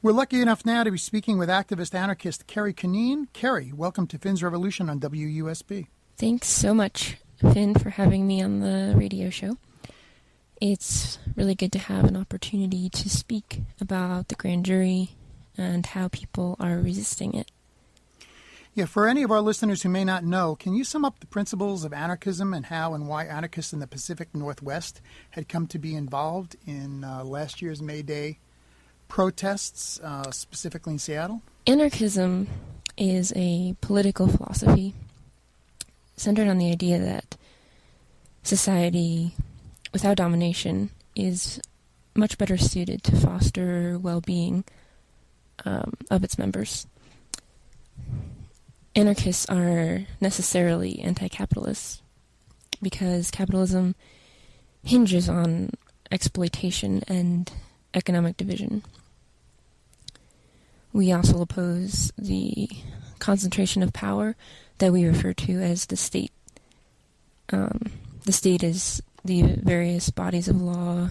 We're lucky enough now to be speaking with activist anarchist KERRY CUNNEEN. KERRY, welcome to Finn's Revolution on WUSB. Thanks so much, Finn, for having me on the radio show. It's really good to have an opportunity to speak about the grand jury and how people are resisting it. Yeah, for any of our listeners who may not know, can you sum up the principles of anarchism and how and why anarchists in the Pacific Northwest had come to be involved in last year's May Day protests, specifically in Seattle? Anarchism is a political philosophy centered on the idea that society without domination is much better suited to foster well-being of its members. Anarchists are necessarily anti-capitalist because capitalism hinges on exploitation and economic division. We also oppose the concentration of power that we refer to as the state. The state is the various bodies of law,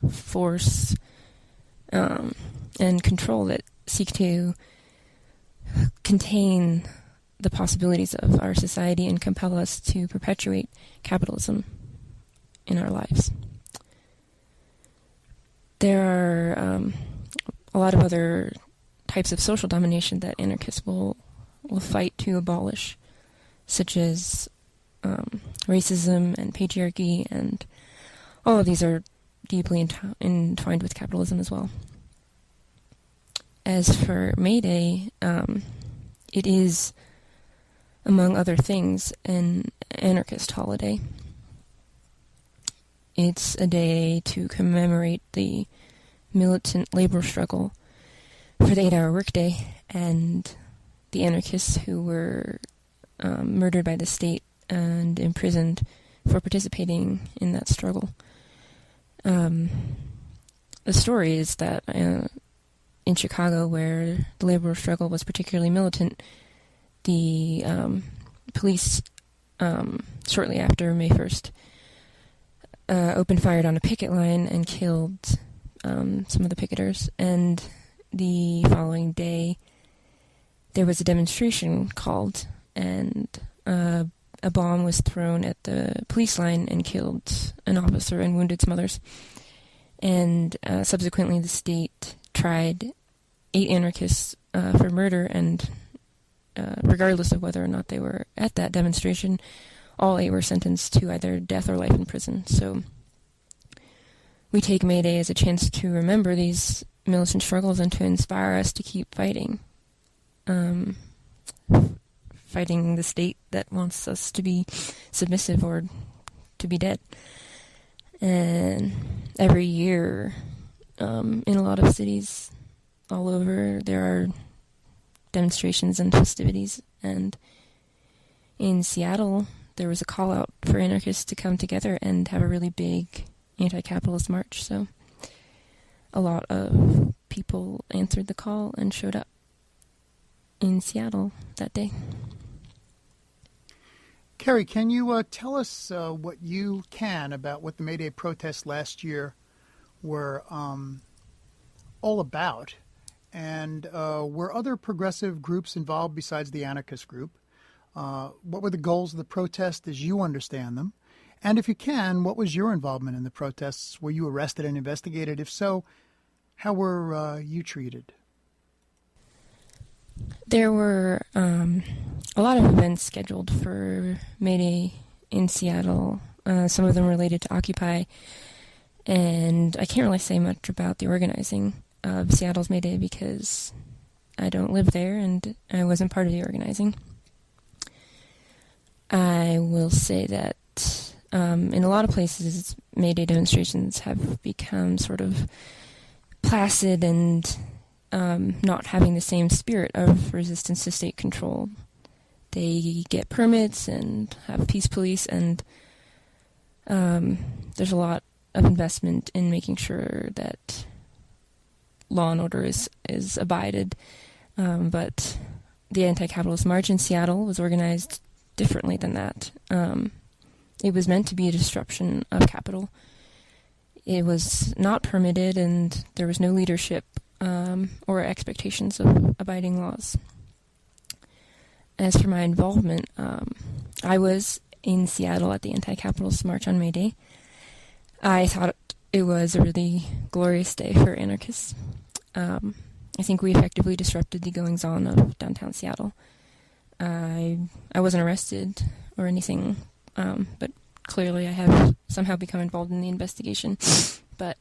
force, and control that seek to contain the possibilities of our society and compel us to perpetuate capitalism in our lives. There are a lot of other types of social domination that anarchists will fight to abolish, such as racism and patriarchy, and all of these are deeply entwined with capitalism as well. As for May Day, it is, among other things, an anarchist holiday. It's a day to commemorate the militant labor struggle for the 8-hour workday and the anarchists who were murdered by the state and imprisoned for participating in that struggle. The story is that in Chicago, where the labor struggle was particularly militant, the police, shortly after May 1st, opened fire on a picket line and killed some of the picketers. And the following day, there was a demonstration called, and a bomb was thrown at the police line and killed an officer and wounded some others. And subsequently, the state tried 8 anarchists for murder, and regardless of whether or not they were at that demonstration, all 8 were sentenced to either death or life in prison. So we take May Day as a chance to remember these militant struggles and to inspire us to keep fighting. Fighting the state that wants us to be submissive or to be dead. And every year, in a lot of cities all over, there are demonstrations and festivities. And in Seattle, there was a call out for anarchists to come together and have a really big anti-capitalist march. So a lot of people answered the call and showed up in Seattle that day. KERRY, can you tell us what you can about what the May Day protests last year were all about? And were other progressive groups involved besides the anarchist group? What were the goals of the protest as you understand them? And if you can, what was your involvement in the protests? Were you arrested and investigated? If so, how were you treated? There were a lot of events scheduled for May Day in Seattle, some of them related to Occupy, and I can't really say much about the organizing of Seattle's May Day because I don't live there and I wasn't part of the organizing. I will say that in a lot of places, May Day demonstrations have become sort of placid and not having the same spirit of resistance to state control. They get permits and have peace police, and there's a lot of investment in making sure that law and order is abided. But the anti-capitalist march in Seattle was organized differently than that. It was meant to be a disruption of capital. It was not permitted, and there was no leadership or expectations of abiding laws. As for my involvement, I was in Seattle at the Anti-Capitalist March on May Day. I thought it was a really glorious day for anarchists. I think we effectively disrupted the goings-on of downtown Seattle. I wasn't arrested or anything, but clearly I have somehow become involved in the investigation. But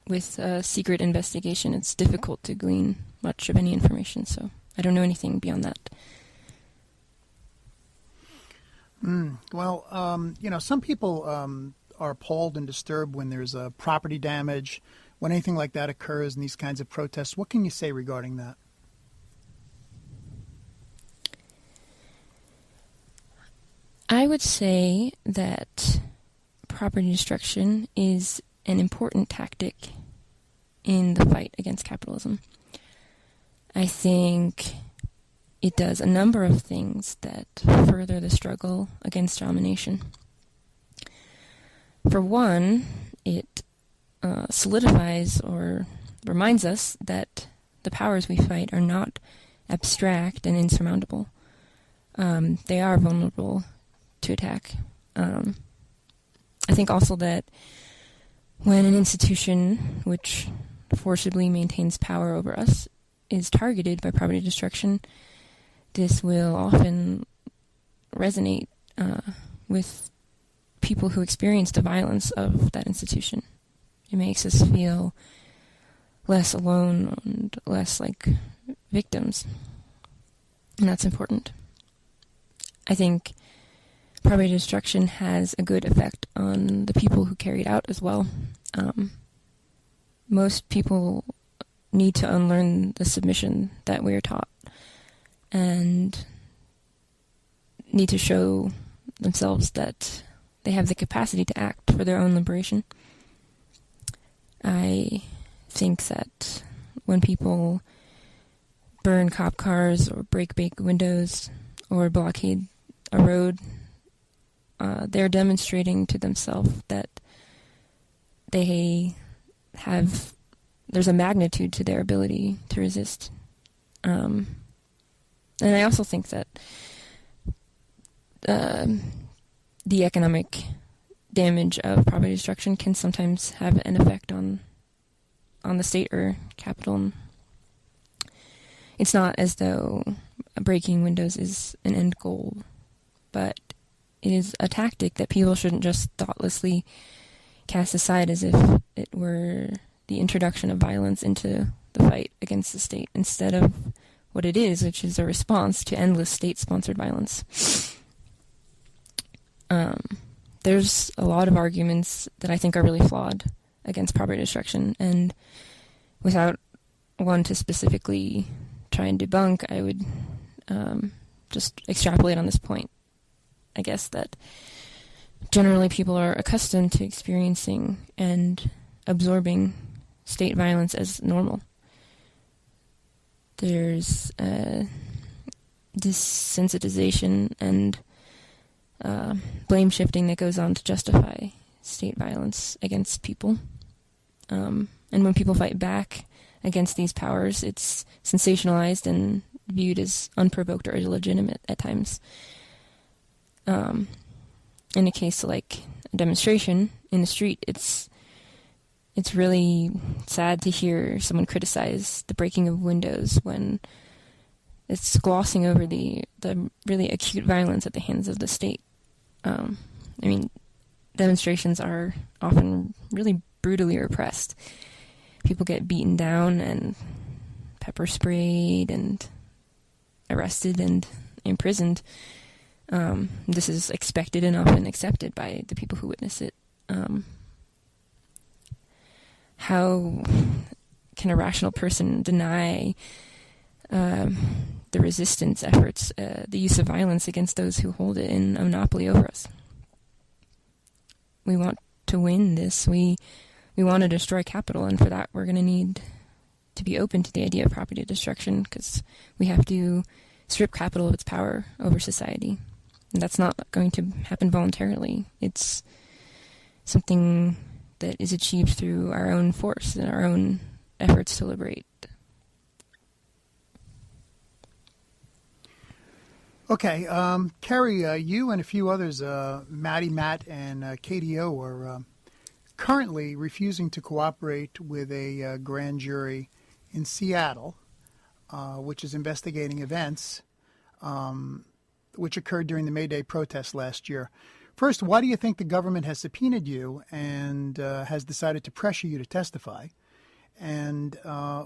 with a secret investigation, it's difficult to glean much of any information, so I don't know anything beyond that. Well, some people are appalled and disturbed when there's property damage, when anything like that occurs in these kinds of protests. What can you say regarding that? I would say that property destruction is an important tactic in the fight against capitalism. I think it does a number of things that further the struggle against domination. For one, it solidifies or reminds us that the powers we fight are not abstract and insurmountable. They are vulnerable to attack. I think also that when an institution which forcibly maintains power over us is targeted by property destruction, this will often resonate with people who experience the violence of that institution. It makes us feel less alone and less like victims. And that's important. I think property destruction has a good effect on the people who carry it out as well. Most people need to unlearn the submission that we are taught and need to show themselves that they have the capacity to act for their own liberation. I think that when people burn cop cars or break windows or blockade a road, they're demonstrating to themselves that there's a magnitude to their ability to resist. And I also think that the economic damage of property destruction can sometimes have an effect on the state or capital. It's not as though breaking windows is an end goal, but it is a tactic that people shouldn't just thoughtlessly cast aside as if it were the introduction of violence into the fight against the state, instead of what it is, which is a response to endless state-sponsored violence. There's a lot of arguments that I think are really flawed against property destruction, and without one to specifically try and debunk, I would just extrapolate on this point. I guess that generally people are accustomed to experiencing and absorbing state violence as normal. There's desensitization and blame shifting that goes on to justify state violence against people. And when people fight back against these powers, it's sensationalized and viewed as unprovoked or illegitimate at times. In a case like a demonstration in the street, it's really sad to hear someone criticize the breaking of windows when it's glossing over the really acute violence at the hands of the state. Demonstrations are often really brutally repressed. People get beaten down and pepper sprayed and arrested and imprisoned. This is expected and often accepted by the people who witness it. How can a rational person deny the resistance efforts, the use of violence against those who hold it in a monopoly over us? We want to win this. We want to destroy capital, and for that we're going to need to be open to the idea of property destruction, because we have to strip capital of its power over society. And that's not going to happen voluntarily. It's something that is achieved through our own force and our own efforts to liberate. Okay, Kerry, you and a few others, Matt, and KDO, are currently refusing to cooperate with a grand jury in Seattle, which is investigating events which occurred during the May Day protests last year. First, why do you think the government has subpoenaed you and has decided to pressure you to testify? And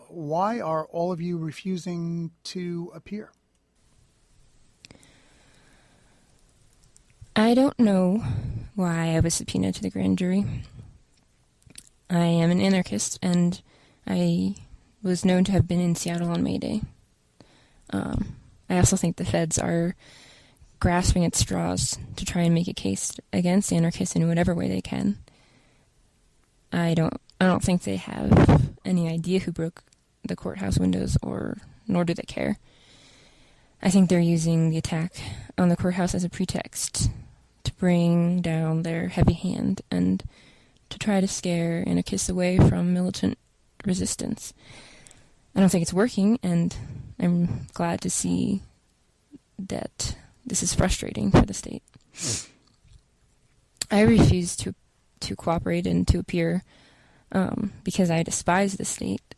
why are all of you refusing to appear? I don't know why I was subpoenaed to the grand jury. I am an anarchist, and I was known to have been in Seattle on May Day. I also think the feds are grasping at straws to try and make a case against anarchists in whatever way they can. I don't think they have any idea who broke the courthouse windows, nor do they care. I think they're using the attack on the courthouse as a pretext to bring down their heavy hand and to try to scare anarchists away from militant resistance. I don't think it's working, and I'm glad to see that this is frustrating for the state. I refuse to cooperate and to appear because I despise the state.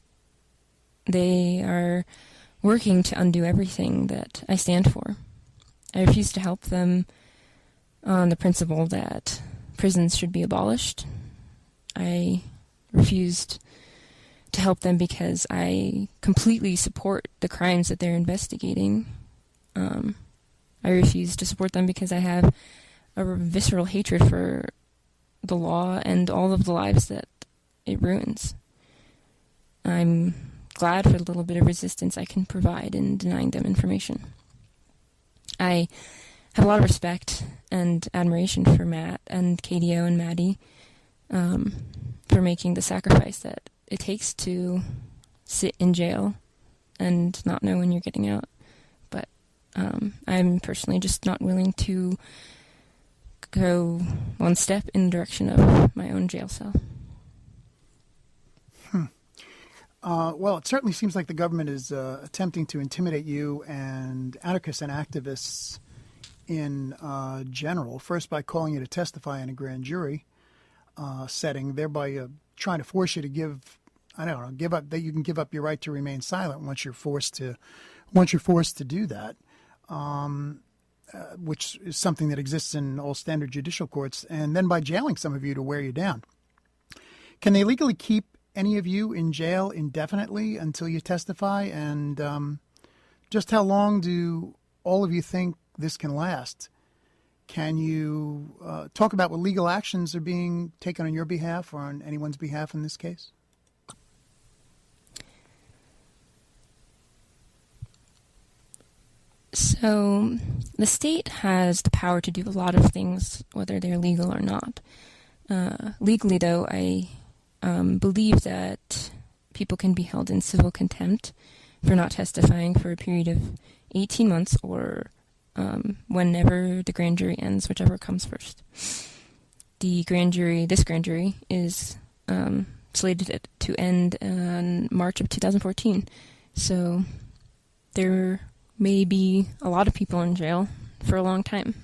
They are working to undo everything that I stand for. I refuse to help them on the principle that prisons should be abolished. I refused to help them because I completely support the crimes that they're investigating. I refuse to support them because I have a visceral hatred for the law and all of the lives that it ruins. I'm glad for the little bit of resistance I can provide in denying them information. I have a lot of respect and admiration for Matt and KDO and Maddie for making the sacrifice that it takes to sit in jail and not know when you're getting out. But I'm personally just not willing to go one step in the direction of my own jail cell. Well, it certainly seems like the government is attempting to intimidate you and anarchists and activists in general, first by calling you to testify in a grand jury setting, thereby trying to force you to give up, that you can give up your right to remain silent once you're forced to do that, which is something that exists in all standard judicial courts, and then by jailing some of you to wear you down. Can they legally keep any of you in jail indefinitely until you testify? And just how long do all of you think this can last? Can you talk about what legal actions are being taken on your behalf or on anyone's behalf in this case? So the state has the power to do a lot of things, whether they're legal or not. Legally, though, I believe that people can be held in civil contempt for not testifying for a period of 18 months or whenever the grand jury ends, whichever comes first. This grand jury is slated to end in March of 2014. So there may be a lot of people in jail for a long time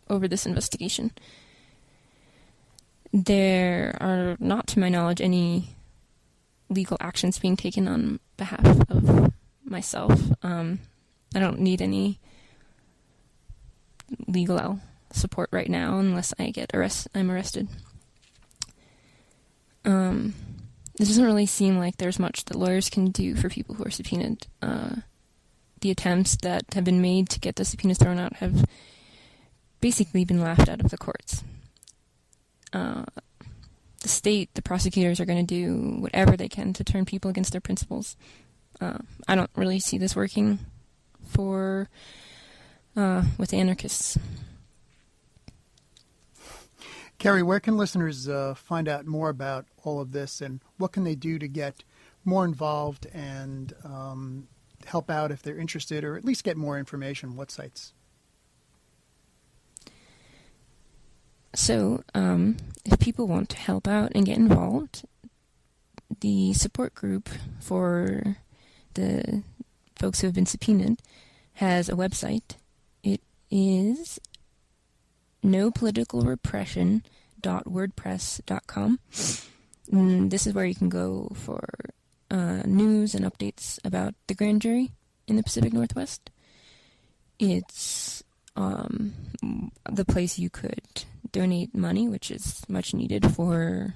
over this investigation. There are not, to my knowledge, any legal actions being taken on behalf of myself. I don't need any legal support right now unless I'm arrested. It doesn't really seem like there's much that lawyers can do for people who are subpoenaed. The attempts that have been made to get the subpoenas thrown out have basically been laughed out of the courts. The prosecutors are going to do whatever they can to turn people against their principles. I don't really see this working with anarchists. Kerry, where can listeners find out more about all of this, and what can they do to get more involved and help out if they're interested, or at least get more information? What sites? So, if people want to help out and get involved, the support group for the folks who have been subpoenaed has a website. It is nopoliticalrepression.wordpress.com. And this is where you can go for news and updates about the grand jury in the Pacific Northwest. It's the place you could donate money, which is much needed for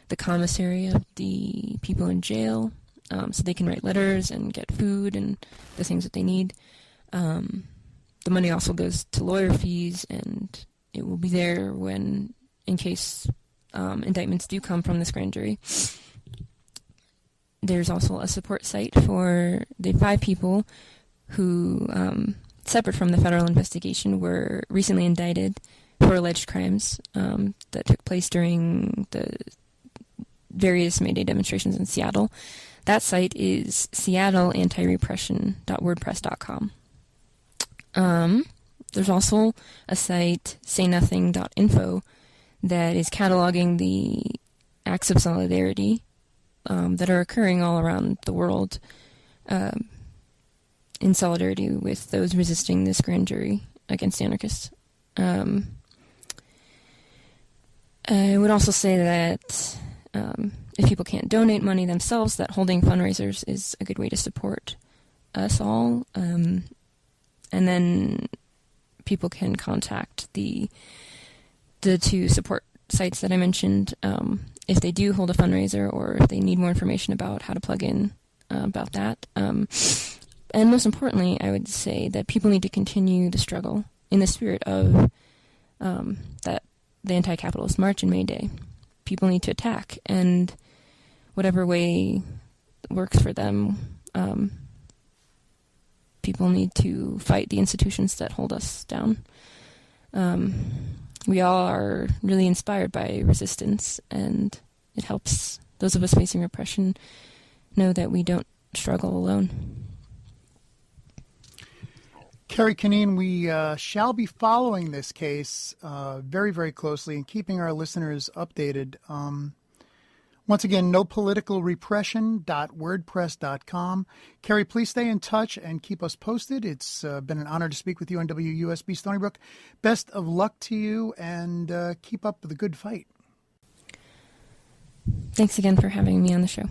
the commissary of the people in jail, so they can write letters and get food and the things that they need. The money also goes to lawyer fees, and it will be there in case indictments do come from this grand jury. There's also a support site for the 5 people who, separate from the federal investigation, were recently indicted for alleged crimes that took place during the various May Day demonstrations in Seattle. That site is seattleantirepression.wordpress.com. There's also a site, saynothing.info, that is cataloging the acts of solidarity that are occurring all around the world in solidarity with those resisting this grand jury against anarchists. I would also say that if people can't donate money themselves, that holding fundraisers is a good way to support us all. And then people can contact the 2 support sites that I mentioned if they do hold a fundraiser or if they need more information about how to plug in about that. And most importantly, I would say that people need to continue the struggle in the spirit of the anti-capitalist march in May Day. People need to attack, and whatever way works for them, people need to fight the institutions that hold us down. We all are really inspired by resistance, and it helps those of us facing repression know that we don't struggle alone. KERRY CUNNEEN, we shall be following this case very, very closely and keeping our listeners updated. Once again, nopoliticalrepression.wordpress.com. KERRY, please stay in touch and keep us posted. It's been an honor to speak with you on WUSB Stony Brook. Best of luck to you, and keep up the good fight. Thanks again for having me on the show.